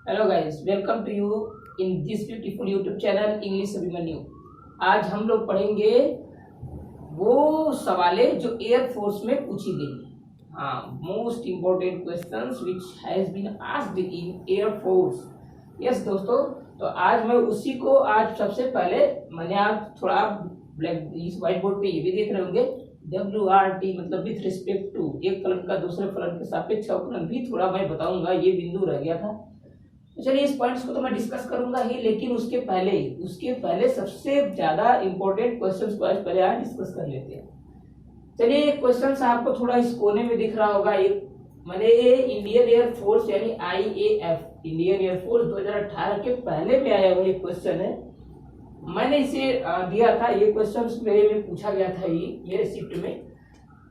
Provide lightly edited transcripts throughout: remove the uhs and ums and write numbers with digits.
Hello guys, welcome to you in this beautiful YouTube channel English Abhimanyu. आज हम लोग पढ़ेंगे वो सवालें जो एयरफोर्स में पूछी गई। हाँ, most important questions which has been asked in air force. Yes दोस्तों, तो आज मैं उसी को आज सबसे पहले मैंने आज थोड़ा ब्लैक इस व्हाइट बोर्ड पे ये भी देख रहे होंगे WRT मतलब विथ रिस्पेक्ट टू, एक फलन का दूसरे फलन के सापेक्ष अवकलन भी थोड़ा मैं बताऊंगा, ये बिंदु रह गया था। तो चलिए इस पॉइंट्स को तो मैं डिस्कस करूंगा ही, लेकिन उसके पहले सबसे ज्यादा इंपॉर्टेंट क्वेश्चंस को आज पहले आज डिस्कस कर लेते हैं। चलिए क्वेश्चंस आपको थोड़ा इस कोने में दिख रहा होगा। एक मैंने इंडियन एयरफोर्स यानी IAF इंडियन एयरफोर्स 2018 के पहले में आया हुआ एक क्वेश्चन है। मैंने इसे दिया था, ये क्वेश्चन मेरे में पूछा गया था ये शिफ्ट में।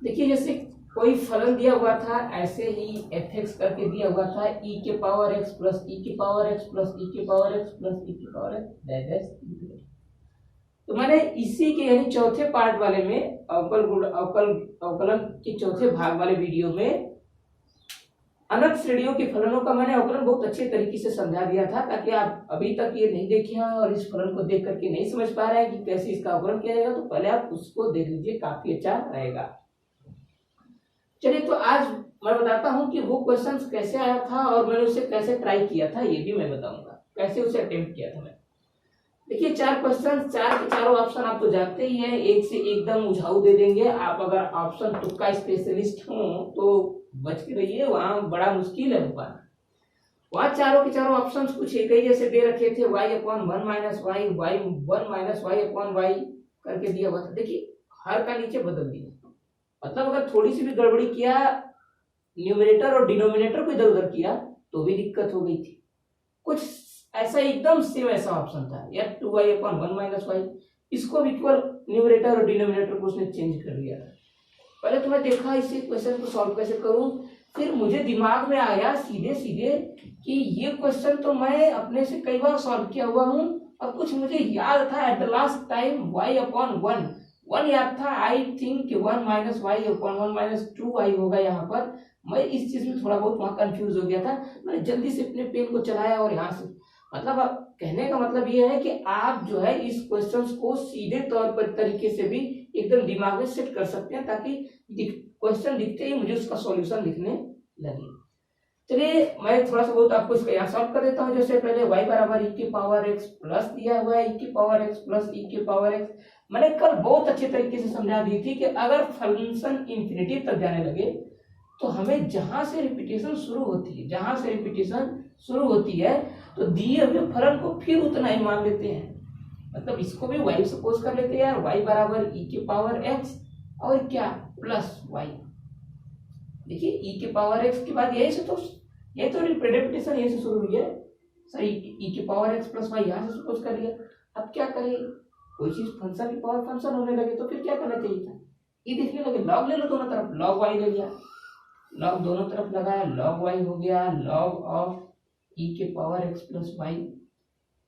देखिए जैसे कोई फलन दिया हुआ था, ऐसे ही fx करके दिया हुआ था e के पावर x प्लस e के पावर x प्लस e के पावर x प्लस e के पावर x। तो मैंने इसी के यानी चौथे पार्ट वाले में अवकलन के चौथे भाग वाले वीडियो में अनंत श्रेणियों के फलनों का मैंने अवकलन बहुत अच्छे तरीके से समझा दिया था, ताकि आप अभी तक ये नहीं देखे हैं और इस फलन को देख करके नहीं समझ पा रहे हैं कि कैसे इसका अवकलन किया जाएगा, तो पहले आप उसको देख लीजिए, काफी अच्छा रहेगा। चलिए तो आज मैं बताता हूं कि वो क्वेश्चन कैसे आया था और मैंने उसे कैसे ट्राई किया था, ये भी मैं बताऊंगा कैसे उसे अटेम्प्ट किया था मैं। देखिए चार क्वेश्चन, चार के चारों ऑप्शन आप तो जानते ही हैं, एक से एकदम उझाऊ दे देंगे। आप अगर ऑप्शन तुक्का स्पेशलिस्ट हो तो बच के रहिए, वहां बड़ा मुश्किल है पाना। वहां चारों के चारों ऑप्शन कुछ एक ही जैसे दे रखे थे, y/1 minus Y, y1 minus y/y करके दिया हुआ था। देखिए हर का नीचे बदल दिया, मतलब अगर थोड़ी सी भी गड़बड़ी किया, न्यूमरेटर और डिनोमिनेटर को इधर उधर किया तो भी दिक्कत हो गई थी। कुछ ऐसा एकदम सेम ऐसा ऑप्शन था या 2y/1 माइनस वाई, इसको भी केवल न्यूमरेटर और डिनोमिनेटर को उसने चेंज कर दिया था। पहले तो मैं देखा इसे क्वेश्चन को सॉल्व कैसे करूं, फिर मुझे दिमाग में आया सीधे सीधे कि ये क्वेश्चन तो मैं अपने से कई बार सॉल्व किया हुआ हूं और कुछ मुझे याद था at the last time y/1 याद था। I think 1 minus y upon 1 minus 2y होगा। यहाँ पर मैं इस चीज में थोड़ा बहुत वहां कंफ्यूज हो गया था। मैंने जल्दी से अपने पेन को चलाया और यहाँ से मतलब कहने का मतलब ये है कि आप जो है इस क्वेश्चंस को सीधे तौर पर तरीके से भी एकदम दिमाग में सेट कर सकते हैं, ताकि क्वेश्चन दिखते ही मुझे उसका सॉल्यूशन दिखने लगे। चलिए मैं थोड़ा सा बहुत आपको इसका यहाँ सॉल्व कर देता हूँ। जैसे पहले y बराबर e के पावर x प्लस दिया हुआ है, e के पावर x प्लस e के पावर x। मैंने कल बहुत अच्छे तरीके से समझा दी थी कि अगर फंक्शन इंफिनिटी तक जाने लगे तो हमें जहां से रिपीटेशन शुरू होती है तो दिए हुए फलन को फिर उतना ही मान लेते हैं। मतलब इसको भी y सपोज कर लेते हैं यार, y बराबर e के पावर x और क्या प्लस y। देखिए e के पावर x के बाद यही तो रिपीटेशन यही से शुरू हुई है, सही। e के पावर x प्लस y यहाँ से सपोज कर लिया। अब क्या करें, कोई चीज फंक्शन की पावर फंक्शन होने लगे तो फिर क्या करना चाहिए था, ये देखने लगे लॉग ले लो दोनों तरफ, लॉग y ले लिया, लॉग दोनों तरफ लगाया, लॉग y हो गया लॉग ऑफ e के पावर x प्लस y।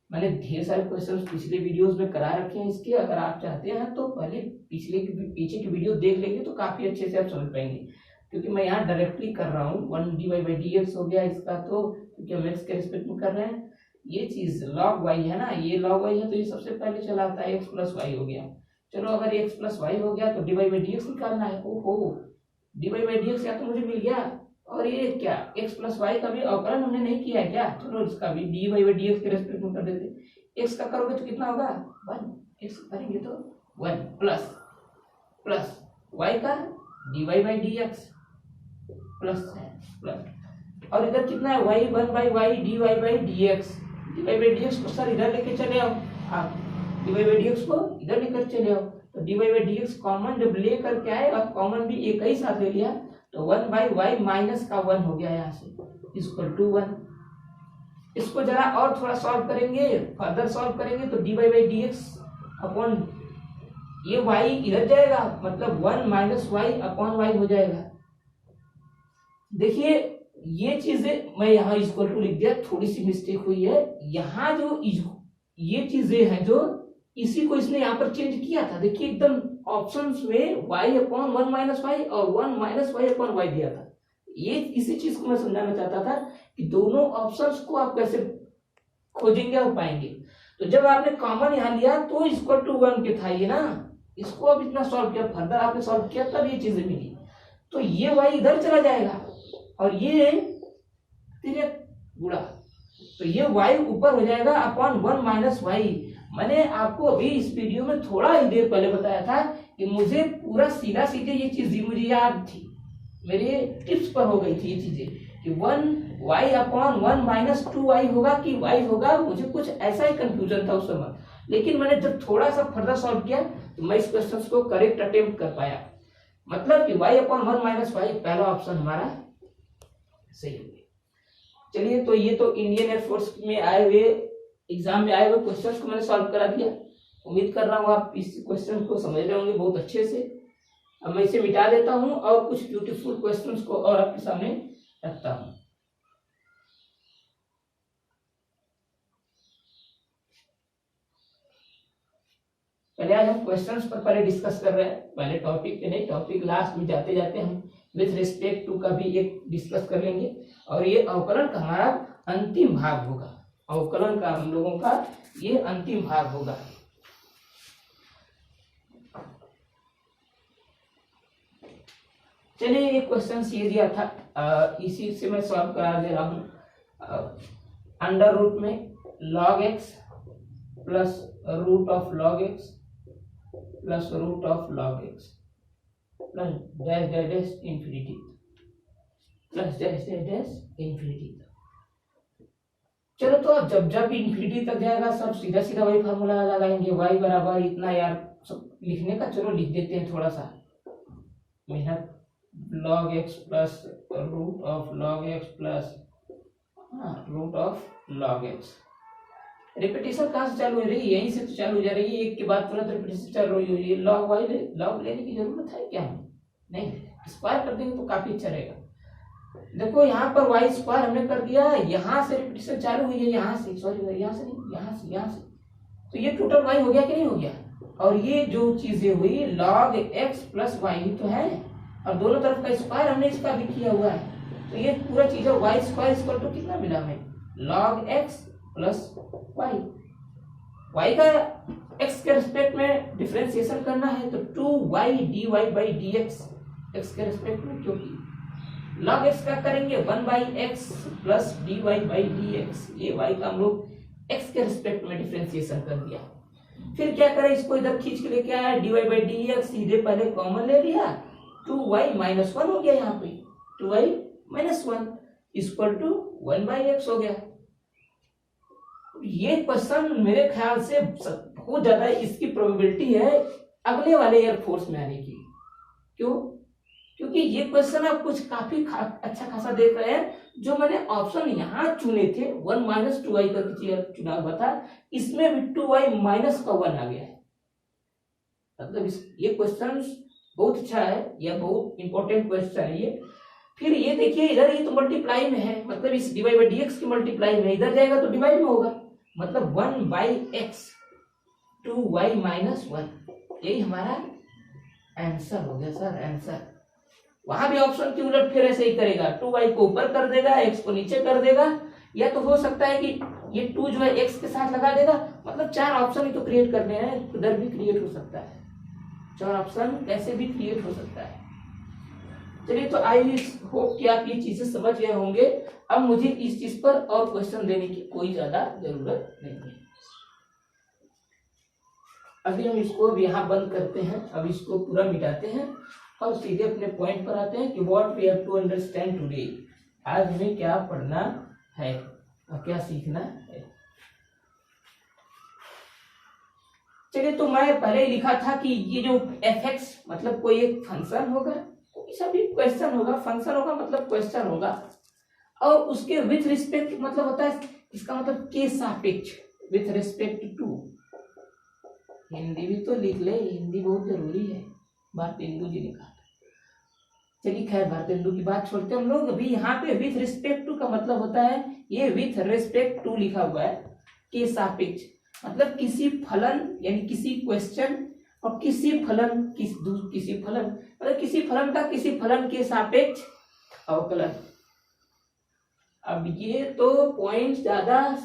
मैंने ढेर सारे क्वेश्चंस पिछले वीडियोस में करा रखे हैं इसके, अगर आप चाहते हैं तो पहले पीछे की वीडियो देख लेंगे तो काफी अच्छे से आप समझ पाएंगे, क्योंकि मैं यहाँ डायरेक्टली कर रहा हूँ। 1dy/dx हो गया इसका, तो क्योंकि हम x के रिस्पेक्ट में कर रहे हैं। ये चीज log y है ना, ये log y है तो ये सबसे पहले चला आता है, x प्लस वाई हो गया। चलो अगर x प्लस वाई हो गया तो dy/dx निकालना है। ओहो, dy/dx या तो मुझे मिल गया, और ये क्या x प्लस वाई का भी अवकलन हमने नहीं किया है क्या, चलो इसका भी dy/dx के रिस्पेक्ट में कर देते। x का करोगे तो कितना होगा 1, x करेंगे तो 1 प्लस y का dy/dx प्लस है प्लस, और इधर कितना है y1/y dy/dx को सर इधर लेके चले आओ, आप dy/dx को इधर लेकर चले आओ तो dy/dx कॉमन जब ले करके आएगा, कॉमन भी एक ही साथ ले लिया तो 1/y माइनस का 1 हो गया यहाँ से इक्वल टू 1। इसको जरा और थोड़ा सॉल्व करेंगे, फर्दर सॉल्व करेंगे तो dy/dx अपॉन ये y इधर जाएगा, मतलब 1 माइनस y अपॉन y हो जाएगा। देखिए ये चीजें मैं यहाँ इक्वल टू लिख दिया, थोड़ी सी मिस्टेक हुई है यहाँ। जो ये चीजें हैं जो इसी को इसने यहाँ पर चेंज किया था। देखिए एकदम ऑप्शंस में y/1 माइनस वाई और 1 माइनस वाई अपॉन वाई दिया था, ये इसी चीज को मैं समझाना चाहता था कि दोनों ऑप्शंस को आप कैसे खोजेंगे और पाएंगे। तो जब आपने कॉमन यहाँ लिया तो इक्वल टू 1 के था ये ना, इसको अब इतना सॉल्व किया, फर्दर आपने सॉल्व किया तब ये चीजें मिली। तो ये y इधर चला जाएगा और ये तिरक गुणा, तो ये y ऊपर हो जाएगा अपॉन 1 माइनस वाई। मैंने आपको अभी इस वीडियो में थोड़ा ही देर पहले बताया था कि मुझे पूरा सीधा सीधे ये चीज मुझे याद थी, मेरे टिप्स पर हो गई थी ये चीजें कि 1y अपॉन 1 माइनस 2y होगा कि y होगा, मुझे कुछ ऐसा ही कंफ्यूजन था उस समय। लेकिन मैंने जब थोड़ा सा फर्दर सॉल्व किया तो मैं इस क्वेश्चन को करेक्ट अटेम्प्ट कर पाया। मतलब कि y अपॉन 1 माइनस वाई पहला ऑप्शन हमारा सही हो गया। चलिए, तो ये तो इंडियन एयरफोर्स में आए हुए एग्जाम में आए हुए क्वेश्चंस को मैंने सॉल्व करा दिया। उम्मीद कर रहा हूँ आप इस क्वेश्चन को समझ रहे होंगे बहुत अच्छे से। अब मैं इसे मिटा देता हूँ और कुछ ब्यूटीफुल क्वेश्चंस को और आपके सामने रखता हूँ। पहले आज हम क्वेश्चंस पर पहले डिस्कस कर रहे हैं, पहले टॉपिक पे नहीं, टॉपिक लास्ट में जाते जाते हम विथ रिस्पेक्ट टू का भी एक डिस्कस कर लेंगे। और ये अवकलन का हमारा अंतिम भाग होगा, अवकलन का हम लोगों का ये अंतिम भाग होगा। चलिए, ये क्वेश्चन ये दिया था, इसी से मैं सॉल्व करा दे रहा हूं। अंडर रूट में log x plus root of log x plus root of log x plus dash dash dash infinity plus dash dash dash infinity. चलो, तो अब जब जब इंफिनिटी तक जाएगा सब सीधा सीधा वही फार्मूला लगाएंगे, y बराबर इतना। यार सब लिखने का चलो लिख देते हैं थोड़ा सा मेहनत। log x plus root of log x plus root of log x। Repetition कहाँ से चालू हो रही है? यहीं से तो चालू हो जा रही है, एक के बाद तुरंत रिपीटेशन चालू हो रही है। log y log लेने की जरूरत है क्या? नहीं, स्क्वायर कर देंगे तो काफी अच्छा रहेगा। देखो यहाँ पर y स्क्वायर हमने कर दिया, यहाँ से रिपीटेशन चालू हुई है, यहाँ से, सॉरी यहाँ से नहीं, यहाँ से। तो ये टोटल y हो गया कि नहीं हो गया? और ये जो चीजें हुई log x प्लस वाई तो है, और दोनों तरफ का स्क्वायर हमने इसका भी किया हुआ है। तो ये पूरा चीज है y स्क्वायर इक्वल टू कितना मिला हमें? log x plus y. y का x के रिस्पेक्ट में डिफरेंशिएशन करना है तो 2y dy by dx x के रिस्पेक्ट में, क्योंकि log x का करेंगे 1 by x plus dy by dx। ये y का हम लोग x के रिस्पेक्ट में डिफरेंशिएशन कर दिया। फिर क्या करें, इसको इधर खींच के लेके आया, dy बाई dx सीधे पहले कॉमन ले लिया, 2y माइनस 1 हो गया, यहाँ पे 2y minus 1 equal to 1 by x हो गया। ये क्वेश्चन मेरे ख्याल से बहुत ज्यादा इसकी प्रोबेबिलिटी है अगले वाले एयरफोर्स में आने की। क्यों? क्योंकि ये क्वेश्चन आप कुछ काफी अच्छा खासा देख रहे हैं। जो मैंने ऑप्शन यहाँ चुने थे 1 माइनस 2y का चुना हुआ था, इसमें भी 2y माइनस का 1 आ गया है। मतलब ये क्वेश्चन बहुत अच्छा है, यह बहुत इंपॉर्टेंट क्वेश्चन है ये। फिर ये देखिए इधर ये तो मल्टीप्लाई में है, मतलब इस dy बाई dx की मल्टीप्लाई में, इधर जाएगा तो डिवाइड में होगा, मतलब 1 बाई x 2y माइनस 1, यही हमारा आंसर हो गया सर, आंसर। वहां भी ऑप्शन की उलट फिर ऐसे ही करेगा, 2y को ऊपर कर देगा, x को नीचे कर देगा, या तो हो सकता है कि ये 2 जो है x के साथ लगा देगा। मतलब 4 ऑप्शन ही तो क्रिएट करने हैं, उधर भी क्रिएट हो सकता है, 4 ऑप्शन कैसे भी क्रिएट हो सकता है। चलिए, तो आई होप कि आप ये चीजें समझ गए होंगे। अब मुझे इस चीज पर और क्वेश्चन देने की कोई ज्यादा जरूरत नहीं है। अभी हम इसको अब यहाँ बंद करते हैं, अब इसको पूरा मिटाते हैं और सीधे अपने पॉइंट पर आते हैं कि what we have to understand today. आज हमें क्या पढ़ना है और क्या सीखना है। चलिए, तो मैं पहले ही लिखा था कि ये जो fx मतलब कोई एक फंक्शन होगा, कोई सा भी क्वेश्चन होगा, फंक्शन होगा मतलब क्वेश्चन होगा, और उसके विथ रिस्पेक्ट मतलब होता है, इसका मतलब के सापेक्ष, विथ रिस्पेक्ट टू। हिंदी भी तो लिख ले, हिंदी बहुत जरूरी है, भारतेंदु जी ने कहा। चलिए खैर, भारतेंदु की बात छोड़ते हम लोग। अभी यहाँ पे विथ रिस्पेक्ट टू का मतलब होता है, ये विथ रिस्पेक्ट टू लिखा हुआ है, के सापेक्ष मतलब किसी फलन यानी किसी क्वेश्चन और किसी फलन किसी फलन मतलब किसी फलन का किसी फलन के सापेक्ष, अवकलन। अब ये तो पॉइंट ज्यादा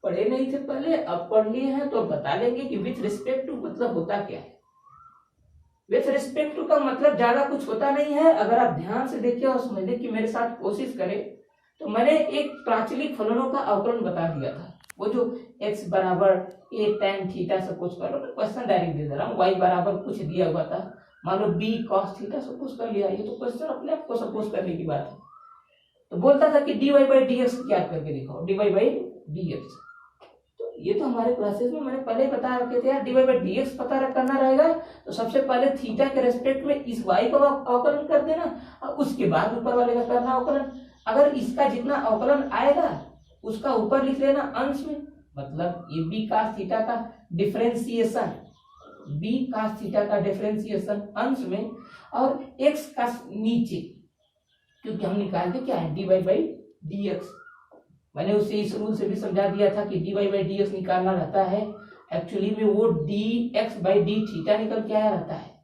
पढ़े नहीं थे पहले, अब पढ़ लिए हैं तो बता लेंगे कि विथ रिस्पेक्ट टू मतलब होता क्या है। विथ रिस्पेक्ट टू का मतलब ज्यादा कुछ होता नहीं है। अगर आप ध्यान से देखिए और समझने की मेरे साथ कोशिश करें तो मैंने एक प्राचलिक फलनों का अवकलन बता दिया था। वो जो x बराबर a tan थीटा सपोज कर लो, क्वेश्चन डायरेक्ट दे रहा हूँ, y बराबर कुछ दिया हुआ था, मान लो b cos थीटा सपोज कर लिया। ये तो क्वेश्चन अपने आप को सपोज करने की बात है। तो बोलता था कि dy बाई dx ज्ञात करके दिखाओ, dy बाई dx। तो ये तो हमारे क्लासेस में मैंने पहले ही बता रखे थे यार, dy बाई dx पता करना रहेगा तो सबसे पहले थीटा के रेस्पेक्ट में इस y का अवकलन कर देना और उसके बाद ऊपर वाले का करना अवकलन। अगर इसका जितना अवकलन आएगा उसका ऊपर लिख लेना अंश में, मतलब ये b cos थीटा का डिफरेंशिएशन, b cos थीटा का डिफरेंशिएशन अंश में और x का नीचे, क्योंकि हम निकालते क्या है dy बाई dx। मैंने उसे इस रूल से भी समझा दिया था कि dy बाई dx निकालना रहता है, एक्चुअली में वो dx बाई d थीटा निकल के आया रहता है।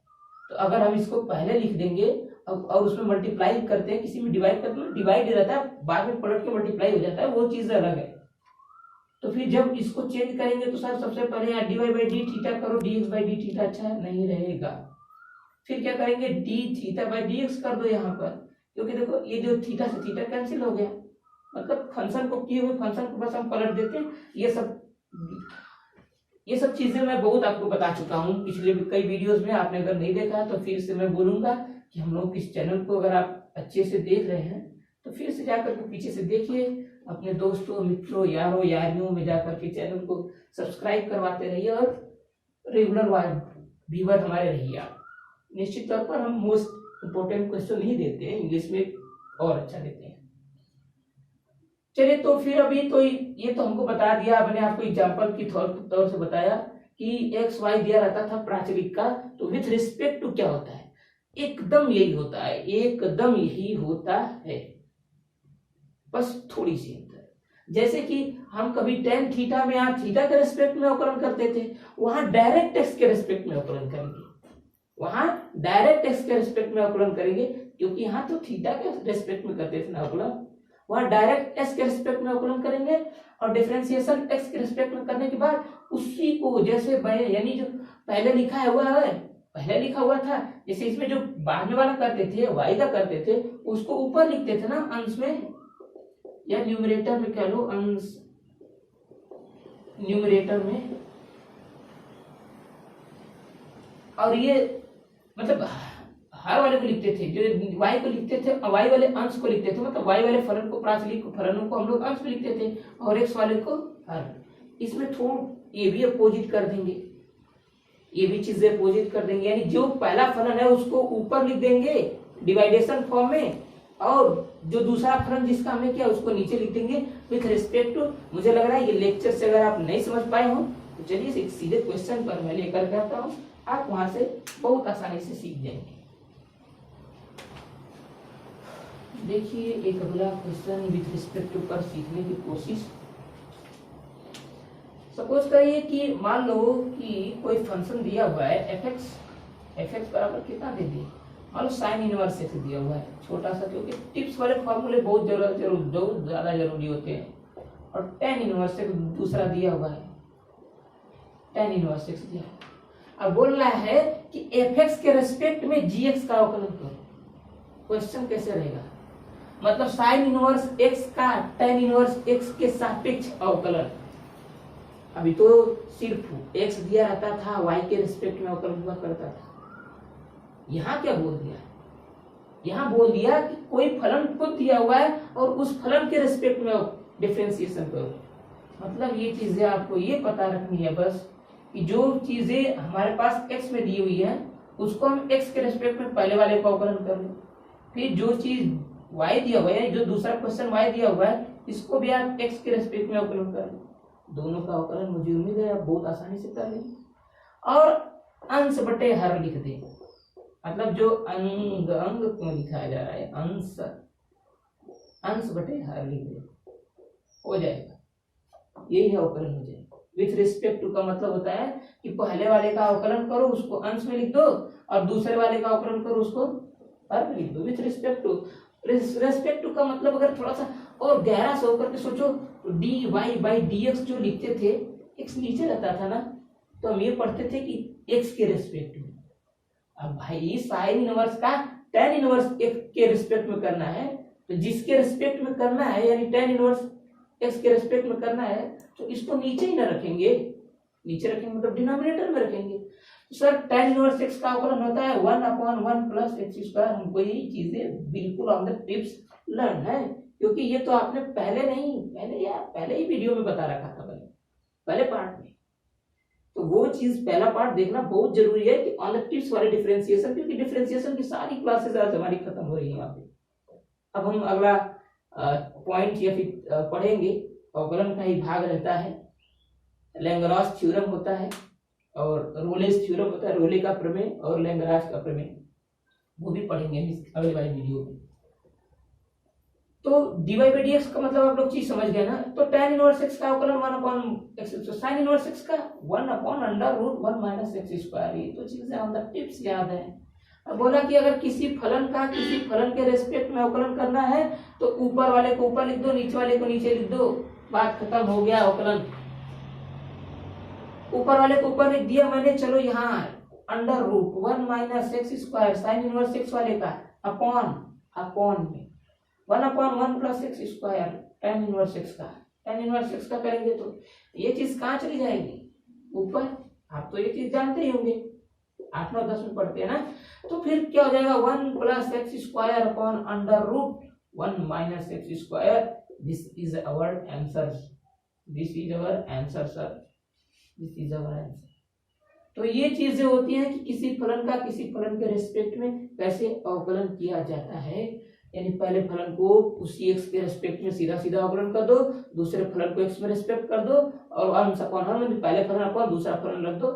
तो अगर हम इसको पहले लिख देंगे और उसमें मल्टीप्लाई करते हैं, किसी में डिवाइड करते हैं, डिवाइड रहता है, बाद में पलट के मल्टीप्लाई हो जाता है, वो चीज अलग है। तो फिर जब इसको चेंज करेंगे तो सर सबसे पहले यहाँ dy बाई डी थीटा करो, dx बाई डी थीटा अच्छा नहीं रहेगा। फिर क्या करेंगे d थीटा बाई dx कर दो यहाँ पर, क्योंकि देखो ये जो थीटा से थीटा कैंसिल हो गया, मतलब फंक्शन को किए हुए फंक्शन को बस हम पलट देते हैं। ये सब चीजें मैं बहुत आपको बता चुका हूँ पिछले कई वीडियोस में। आपने अगर नहीं देखा तो फिर से मैं बोलूंगा कि हम लोग इस चैनल को अगर आप अच्छे से देख रहे हैं तो फिर से जाकर के पीछे से देखिए, अपने दोस्तों मित्रों यारों यारियों में जाकर के चैनल को सब्सक्राइब करवाते रहिए और रेगुलर व्यूअर हमारे रहिए आप। निश्चित तौर पर हम मोस्ट इम्पोर्टेंट क्वेश्चन नहीं देते हैं, इंग्लिश में और अच्छा देते हैं। चलिए तो फिर अभी तो ये तो हमको बता दिया, मैंने आपको एग्जांपल की तौर से बताया कि एक्स वाई दिया रहता था प्राचलिक का, तो विथ रिस्पेक्ट टू क्या होता है, एकदम यही होता है, एकदम यही होता है, बस थोड़ी सी अंतर। जैसे कि हम कभी टेन थीटा में यहाँ थीटा के रेस्पेक्ट में अवकलन करते थे, वहां डायरेक्ट एक्स के रेस्पेक्ट में अवकलन करेंगे, वहां डायरेक्ट एक्स के रेस्पेक्ट में अवकलन करेंगे, क्योंकि यहाँ तो थीटा के रेस्पेक्ट में करते थे ना अवकलन, वहां डायरेक्ट एक्स के रिस्पेक्ट में अवकलन करेंगे और डिफरेंशिएशन एक्स के रिस्पेक्ट में करने के बाद उसी को जैसे यानी जो पहले लिखा हुआ था, जैसे इसमें जो बाद में वाला करते थे y का करते थे उसको ऊपर लिखते थे ना अंश में या न्यूमरेटर में कह लो, अंश न्यूमरेटर में, और ये मतलब हर वाले को लिखते थे, जो y को लिखते थे y वाले अंश को लिखते थे, मतलब y वाले फलन को प्राचलिक फलनों को हम लोग अंश में लिखते थे और x वाले को हर। इसमें थोड़ा ये भी अपोजिट कर देंगे, ये भी चीजें अपोजिट कर देंगे, यानी जो पहला फलन है उसको ऊपर लिख देंगे डिवाइडेशन फॉर्म में और जो दूसरा फलन जिसका हमने किया उसको नीचे लिख देंगे विथ रिस्पेक्ट टू। मुझे लग रहा है ये लेक्चर से अगर आप नहीं समझ पाए हो तो चलिए एक सीधे क्वेश्चन पर मैं लेकर के आता हूँ, आप वहां से बहुत आसानी से सीख जाएंगे। देखिए एक अगला क्वेश्चन विथ रिस्पेक्ट टू पर सीखने की कोशिश। सपोज करिए कि मान लो कि कोई फंक्शन दिया हुआ है एफ एक्स बराबर कितना दे दिए, मान लो साइन इनवर्स एक्स दिया हुआ है छोटा सा, क्योंकि टिप्स वाले फॉर्मूले बहुत ज्यादा जरूरी होते हैं, और टेन इनवर्स एक्स दूसरा दिया हुआ है, टेन इनवर्स एक्स दिया है। अब बोल रहा है कि एफ एक्स के रेस्पेक्ट में जी एक्स का अवकलन करो। क्वेश्चन कैसे रहेगा, मतलब साइन इनवर्स एक्स का टेन इनवर्स एक्स के सापेक्ष अवकलन। अभी तो सिर्फ एक्स दिया रहता था, वाई के रिस्पेक्ट में अवकलन हुआ करता था। यहाँ क्या बोल दिया, यहाँ बोल दिया कि कोई फलन खुद दिया हुआ है और उस फलन के रिस्पेक्ट में डिफरेंशिएशन करो। मतलब ये चीजें आपको ये पता रखनी है बस कि जो चीजें हमारे पास एक्स में दी हुई है उसको हम एक्स के रिस्पेक्ट में पहले वाले को अवकलन कर लो, फिर जो चीज y दिया हुआ है, जो दूसरा क्वेश्चन y दिया हुआ है, इसको भी आप x के रेस्पेक्ट में अवकलन कर लो। दोनों का अवकलन मुझे उम्मीद है आप बहुत आसानी से कर लेंगे। और अंश बटे हर लिख दे, मतलब जो अंग क्यों लिखा जा रहा है, अंश बटे हर लिख दे, हो जाएगा, यही है अवकलन हो जाएगा। विथ रिस्पेक्ट टू का मतलब होता है कि पहले वाले का अवकलन करो उसको अंश में लिख दो और दूसरे वाले का अवकलन करो उसको हर में लिख दो। With respect to respect to का मतलब अगर थोड़ा सा और गहरा सा होकर के सोचो, D Y by D X जो लिखते थे, एक्स नीचे रहता था ना, तो हम ये पढ़ते थे कि एक्स के रेस्पेक्ट में। अब भाई साइन इनवर्स का टेन इनवर्स एक्स के रेस्पेक्ट में करना है, तो जिसके रेस्पेक्ट में करना है यानी टेन इनवर्स एक्स के रेस्पेक्ट में करना है, तो इसको नीचे ही ना रखेंगे, नीचे रखेंगे मतलब डिनोमिनेटर में रखेंगे। तो सर टेन इनवर्स एक्स का अवकलन होता है 1/1 प्लस एक्स स्क्वायर। हमको यही चीजें बिल्कुल ऑन द टिप्स लर्न है, क्योंकि ये तो आपने पहले ही वीडियो में बता रखा था, पहले पार्ट में। तो वो चीज पहला पार्ट देखना बहुत जरूरी है कि ऑन द टिप्स वाले डिफरेंशिएशन, क्योंकि डिफरेंशिएशन की सारी क्लासेस आज हमारी खत्म हो रही है यहाँ पे। अब हम अगला पॉइंट या फिर पढ़ेंगे, अवकलन का ही भाग रहता है, लैंगरॉस थ्योरम होता है और रोलेस थ्योरम होता है, रोले का प्रमेय और लैंगरॉस का प्रमेय, वो भी पढ़ेंगे अगले वाली वीडियो में। तो dy by dx का मतलब आप लोग चीज समझ गए ना। तो tan इनवर्स x का अवकलन 1/x, तो sin इनवर्स x का 1/√1 माइनस एक्स स्क्वायर। ये तो चीजें ऑन द टिप्स याद है। अब बोला कि अगर किसी फलन का किसी फलन के रेस्पेक्ट में अवकलन करना है तो ऊपर वाले को ऊपर लिख दो, नीचे वाले को नीचे लिख दो, बात खत्म, हो गया अवकलन। ऊपर वाले को ऊपर लिख दिया मैंने, चलो यहाँ √1 minus x square sine inverse x वाले का अपॉन में 1/1 plus x square tan inverse x का करेंगे तो ये चीज कहाँ चली जाएगी, ऊपर। आप तो ये चीज जानते ही होंगे, 8, 9, 10 में पढ़ते हैं ना। तो फिर क्या हो जाएगा, 1 plus x square upon √1 minus x square. This is our answer, sir. तो ये चीजें होती हैं कि किसी फलन का किसी फलन के रेस्पेक्ट में कैसे अवकलन किया जाता है। यानी पहले फलन को उसी x के रेस्पेक्ट में सीधा सीधा अवकलन कर दो, दूसरे फलन को x में रेस्पेक्ट कर दो और में पहले फलन अपॉन दूसरा फलन रख दो,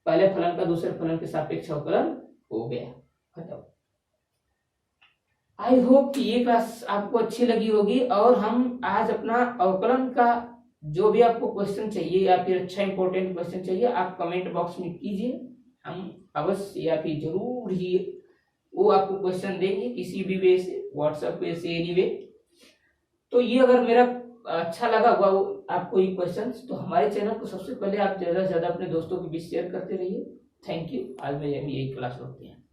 पहले फलन का दूसरे फलन के सापेक्ष अवकलन हो गया, खत्म। आई होप कि ये क्लास आपको अच्छी लगी होगी। और हम आज अपना अवकलन का जो भी आपको क्वेश्चन चाहिए या फिर अच्छा इंपॉर्टेंट क्वेश्चन चाहिए, आप कमेंट बॉक्स में कीजिए, हम अवश्य या फिर जरूर ही वो आपको क्वेश्चन देंगे किसी भी वे से, व्हाट्सएप पे से, एनी वे। तो ये अगर मेरा अच्छा लगा हुआ आपको ये क्वेश्चंस, तो हमारे चैनल को सबसे पहले आप ज्यादा से ज्यादा अपने दोस्तों के बीच शेयर करते रहिए। Thank you. आज मैं यही क्लास रखते हैं।